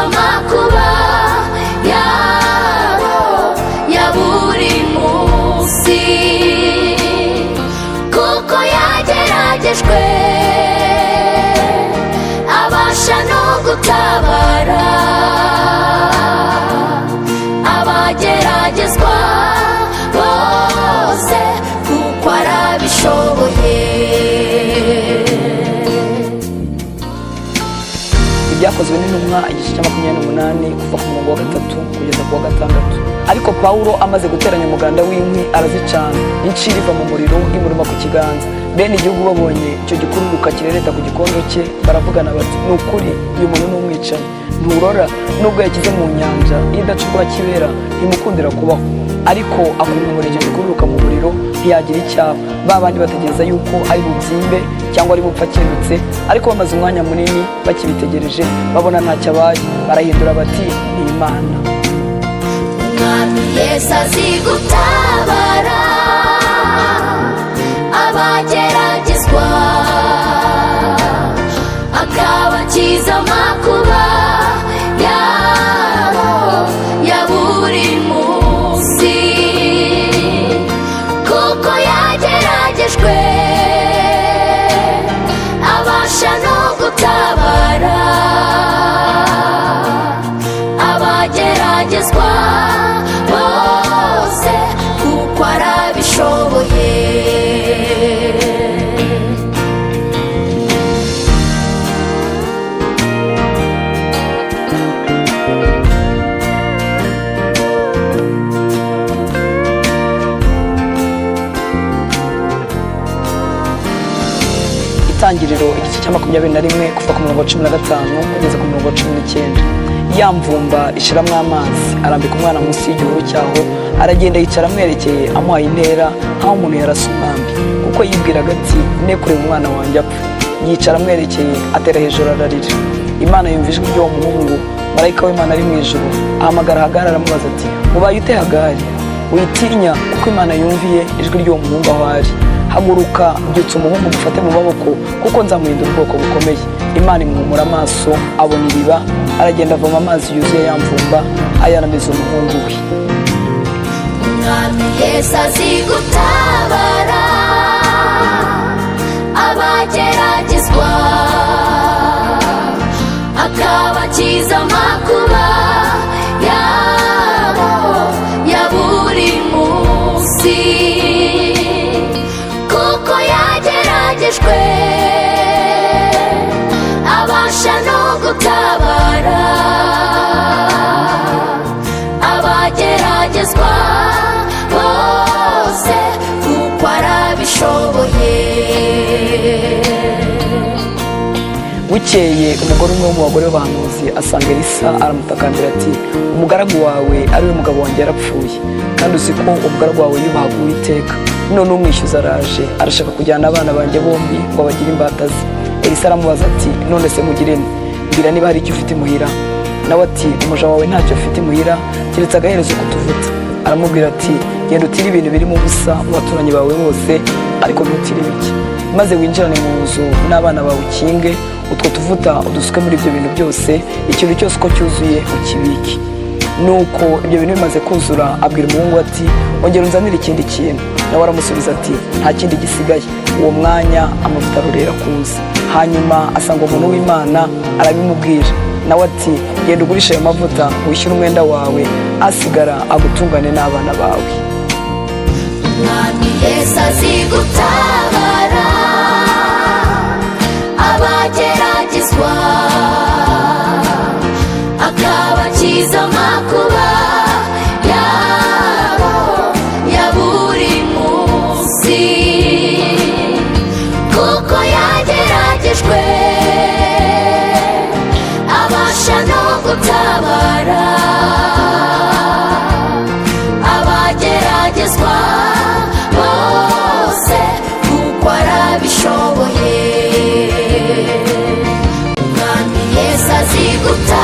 amakuba yabo ya buri munsi, kuko yageragejwe abasha no gutabara abageragezwa bose, kuko arabishoboye. Ibyakozwe n'intumwa igice cya 28 kuva ku murongo wa 3 kugeza ku wa 6. Ariko Pawulo amaze guteranya umuganda w'inkwi arazicana, incira iva mu muriro imuruma ku kiganza. Bene igihugu babonye icyo gikururuka kirereta ku gikondo cye baravugana bati, ni ukuri uyu muntu ni umwicanyi, nturora nubwo yakize mu nyanja idacurwa kibera ntimukundira kubaho. Ariko akunkumura icyo gikururuka mu muriro ntiyagira icyaba. Ba bandi bategereza yuko ari bubyimbe cyangwa ari bupfa kirutse, ariko bamaze umwanya munini bakibitegereje babona ntacyo abaye, barahindura bati, ni Imana. Umwami Yesu azi gutabara abageragezwa, akabakiza amakuba yabo ya buri munsi, kuko yageragejwe abasha no gutabara abageragezwa bose, kuko arabishoboye. Itangiriro igice cya 21 kuva ku murongo wa 15 kugeza ku murongo wa 19. Ya mvumba ishiramwo amazi, arambika umwana munsi y'igihuru cyaho, aragenda yicara amwerekeye amuhaye intera nk'aho umuntu yarasa umwambi, kuko yibwiraga ati, ne kureba umwana wanjye apfa. Yicara amwerekeye atera hejuru ararira. Imana yumva ijwi ry'uwo muhungu, marayika w'Imana ari mu ijuru ahamagara Hagari aramubaza ati, ubaye ute Hagari? Witinya, kuko Imana yumviye ijwi ry'uwo muhungu aho ari. Haguruka, byutsa umuhungu mufate mu maboko, kuko nzamuhindura ubwoko bukomeye. Imana imwumura amaso, abona iriba, aragenda avoma amazi yuzuye ya mvumba, ayanamiza umuhungu we. Umwami Yesu azi gutabara abageragezwa, akabakiza amakuba yabo ya buri munsi, kuko yageragejwe abasha no gutabara abageragezwa bose, kuko arabishoboye. Bukeye umugore umwe wo mu bagore b'abahanuzi asanga Elisa, aramutakambira ati, umugaragu wawe ari we mugabo wanjye yarapfuye, kandi uzi ko umugaragu wawe yubahaga Uwiteka, none umwishyuza araje, arashaka kujyana abana banjye bombi ngo bagire imbata ze. Elisa aramubaza ati, none se mugire nte? Mbwira niba hari icyo ufite imuhira. Nawe ati, umuja wawe ntacyo afite imuhira keretse agaherezo kutuvuta. Aramubwira ati, genda utire ibintu birimo ubusa mu baturanyi bawe bose, ariko ntutire bike, maze winjirane mu nzu n'abana bawe ukinge, utwo tuvuta udusuke muri ibyo bintu byose, ikintu cyose uko cyuzuye ukibike. Nuko ibyo bintu bimaze kuzura, abwira umuhungu ati, ongera unzanire ikindi kintu. Nawe aramusubiza ati, nta kindi gisigaye. Uwo mwanya amavuta arorera kuza. Hanyuma asanga umuntu w'Imana, arabimubwira. Nawe ati, genda ugurisha ayo mavuta wishyure umwenda wawe, asigara agutungane n'abana bawe. Umwami Yesu azi gutabara abageragezwa, akabakiza amakuba yabo ya buri munsi, kuko yageragejwe abasha no gutabara abageragezwa bose, kuko arabishoboye. Umwami Yesu azi gutabara